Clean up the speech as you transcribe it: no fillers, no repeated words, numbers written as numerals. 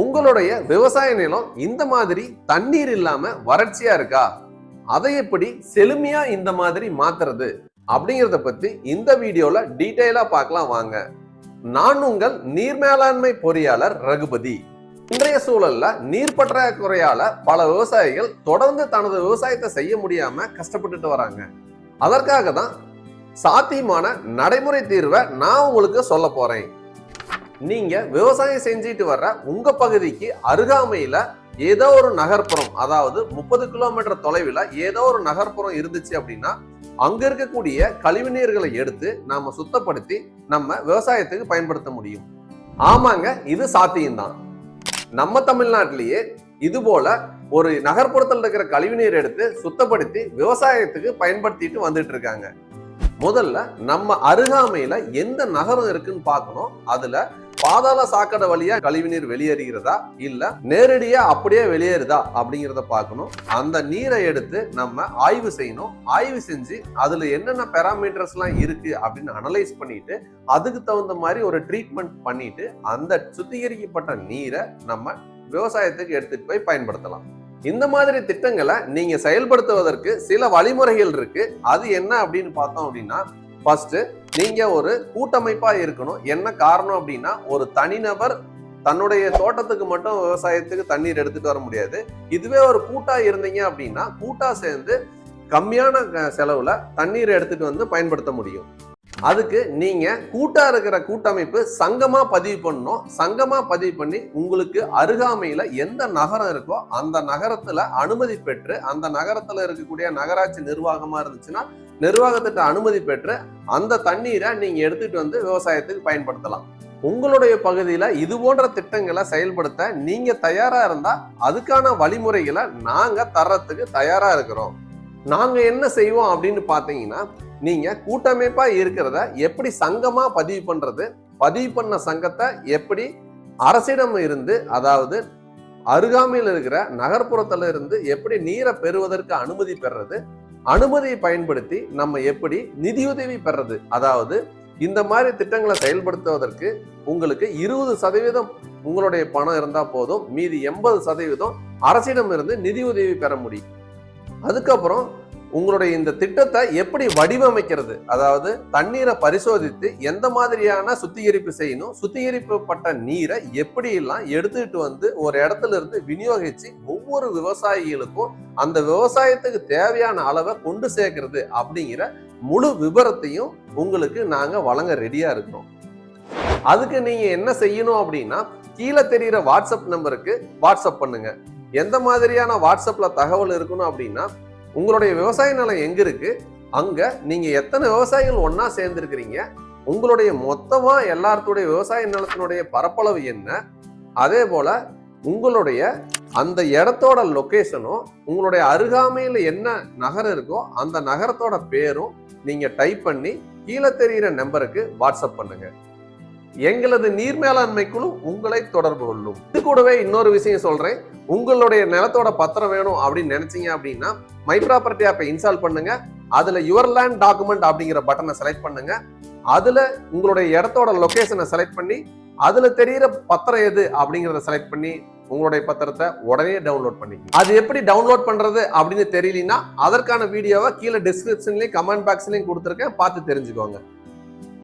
உங்களுடைய விவசாய நிலம் இந்த மாதிரி தண்ணீர் இல்லாம வறட்சியா இருக்கா? அதை எப்படி செழுமையா இந்த மாதிரி மாத்துறது அப்படிங்கறத பத்தி இந்த வீடியோல டீடைலா பார்க்கலாம் வாங்க. நான் உங்கள் நீர் மேலாண்மை பொறியாளர் ரகுபதி. இன்றைய சூழல்ல நீர் பற்றாக்குறையால பல விவசாயிகள் தொடர்ந்து தனது விவசாயத்தை செய்ய முடியாம கஷ்டப்பட்டுட்டு வராங்க. அதற்காக தான் சாத்தியமான நடைமுறை தீர்வை நான் உங்களுக்கு சொல்ல போறேன். நீங்க விவசாயம் செஞ்சுட்டு வர்ற உங்க பகுதிக்கு அருகாமையில ஏதோ ஒரு நகர்ப்புறம், அதாவது 30 கிலோமீட்டர் தொலைவில் ஏதோ ஒரு நகர்ப்புறம் இருந்துச்சு அப்படின்னா அங்க இருக்கக்கூடிய கழிவு நீர்களை எடுத்து நாம சுத்தப்படுத்தி நம்ம விவசாயத்துக்கு பயன்படுத்த முடியும். ஆமாங்க, இது சாத்தியம்தான். நம்ம தமிழ்நாட்டிலேயே இது போல ஒரு நகர்ப்புறத்தில் இருக்கிற கழிவு நீர் எடுத்து சுத்தப்படுத்தி விவசாயத்துக்கு பயன்படுத்திட்டு வந்துட்டு இருக்காங்க. முதல்ல நம்ம அருகாமையில எந்த நகரம் இருக்குன்னு பார்க்கணும். அதுல பாதாள சாக்கடை வழியா கழிவுநீர் வெளியேறுகிறதா இல்ல நேரடியா அப்படியே வெளியேறுதா அப்படிங்கிறத பார்க்கணும். அந்த நீரை எடுத்து நம்ம ஆய்வு செய்யணும். ஆய்வு செஞ்சு அதுல என்னென்ன பேராமீட்டர்ஸ் எல்லாம் இருக்கு அப்படின்னு அனலைஸ் பண்ணிட்டு அதுக்கு தகுந்த மாதிரி ஒரு ட்ரீட்மெண்ட் பண்ணிட்டு அந்த சுத்திகரிக்கப்பட்ட நீரை நம்ம விவசாயத்துக்கு எடுத்துட்டு போய் பயன்படுத்தலாம். இந்த மாதிரி திட்டங்களை நீங்க செயல்படுத்துவதற்கு சில வழிமுறைகள் இருக்கு. அது என்ன அப்படின்னு பார்த்தோம் அப்படின்னா, ஃபர்ஸ்ட் நீங்க ஒரு கூட்டமைப்பா இருக்கணும். என்ன காரணம் அப்படின்னா, ஒரு தனிநபர் தன்னுடைய தோட்டத்துக்கு மட்டும் விவசாயத்துக்கு தண்ணீர் எடுத்துட்டு வர முடியாது. இதுவே ஒரு கூட்டா இருந்தீங்க அப்படின்னா கூட்டா சேர்ந்து கம்மியான செலவுல தண்ணீர் எடுத்துட்டு வந்து பயன்படுத்த முடியும். அதுக்கு நீங்க கூட்டா இருக்கிற கூட்டமைப்பு சங்கமா பதிவு பண்ணணும். சங்கமா பதிவு பண்ணி உங்களுக்கு அருகாமையில எந்த நகரம் இருக்கோ அந்த நகரத்துல அனுமதி பெற்று, அந்த நகரத்துல இருக்கக்கூடிய நகராட்சி நிர்வாகமா இருந்துச்சுன்னா நிர்வாகத்திட்ட அனுமதி பெற்று அந்த தண்ணீரை நீங்க எடுத்துட்டு வந்து விவசாயத்துக்கு பயன்படுத்தலாம். உங்களுடைய பகுதியில இது போன்ற திட்டங்களை செயல்படுத்த நீங்க தயாரா இருந்தா அதுக்கான வழிமுறைகளை நாங்க தர்றதுக்கு தயாரா இருக்கிறோம். நாங்க என்ன செய்வோம் அப்படின்னு பாத்தீங்கன்னா, நீங்க கூட்டமைப்பா இருக்கிறத எப்படி சங்கமா பதிவு பண்றது, பதிவு பண்ண சங்கத்தை எப்படி அரசிடம் இருந்து, அதாவது அருகாமையில் இருக்கிற நகர்ப்புறத்துல இருந்து எப்படி நீரை பெறுவதற்கு அனுமதி பெறது, அனுமதியை பயன்படுத்தி நம்ம எப்படி நிதியுதவி பெறது, அதாவது இந்த மாதிரி திட்டங்களை செயல்படுத்துவதற்கு உங்களுக்கு 20% உங்களுடைய பணம் இருந்தா போதும், மீதி 80% அரசிடம் இருந்து நிதியுதவி பெற முடியும். அதுக்கப்புறம் உங்களுடைய இந்த திட்டத்தை எப்படி வடிவமைக்கிறது, அதாவது தண்ணீரை பரிசோதித்து எந்த மாதிரியான சுத்திகரிப்பு செய்யணும், சுத்திகரிக்கப்பட்ட நீரை எப்படி எல்லாம் எடுத்துட்டு வந்து ஒரு இடத்துல இருந்து விநியோகிச்சு ஒவ்வொரு விவசாயிகளுக்கும் அந்த விவசாயத்துக்கு தேவையான அளவை கொண்டு சேர்க்கிறது அப்படிங்கிற முழு விபரத்தையும் உங்களுக்கு நாங்க வழங்க ரெடியா இருக்கிறோம். அதுக்கு நீங்க என்ன செய்யணும் அப்படின்னா, கீழே தெரிகிற வாட்ஸ்அப் நம்பருக்கு வாட்ஸ்அப் பண்ணுங்க. எந்த மாதிரியான வாட்ஸ்அப்ல தகவல் இருக்கணும் அப்படின்னா, உங்களுடைய விவசாய நிலம் எங்க இருக்கு, அங்க நீங்க எத்தனை விவசாயிகள் ஒன்னா சேர்ந்திருக்கிறீங்க, உங்களுடைய மொத்தமா எல்லாத்துடைய விவசாய நிலத்தினுடைய பரப்பளவு என்ன, அதே போல உங்களுடைய அந்த இடத்தோட லொகேஷனும் உங்களுடைய அருகாமையில என்ன நகரம் இருக்கோ அந்த நகரத்தோட பேரும் நீங்க டைப் பண்ணி கீழே தெரிகிற நம்பருக்கு வாட்ஸ்அப் பண்ணுங்க. எங்களது நீர் மேலாண்மை குழு உங்களை தொடர்பு கொள்ளும். இது கூடவே இன்னொரு விஷயம் சொல்றேன். உங்களுடைய நிலத்தோட பத்திரம் வேணும் அப்படின்னு நினைச்சீங்க அப்படின்னா மை ப்ராப்பர்ட்டி ஆப்பை இன்ஸ்டால் பண்ணுங்க. அதுல யுவர் லேண்ட் டாக்குமெண்ட் அப்படிங்கிற பட்டனை செலக்ட் பண்ணுங்க. அதுல உங்களுடைய இடத்தோட லொகேஷனை செலக்ட் பண்ணி அதுல தெரிகிற பத்திரம் எது அப்படிங்கிறத செலக்ட் பண்ணி உங்களுடைய பத்திரத்தை உடனே டவுன்லோட் பண்ணிக்கணும். அது எப்படி டவுன்லோட் பண்றது அப்படின்னு தெரியலனா அதற்கான வீடியோவை கீழே டிஸ்கிரிப்ஷன்லயும் கமெண்ட் பாக்ஸ்லயும் கொடுத்துருக்கேன், பார்த்து தெரிஞ்சுக்கோங்க.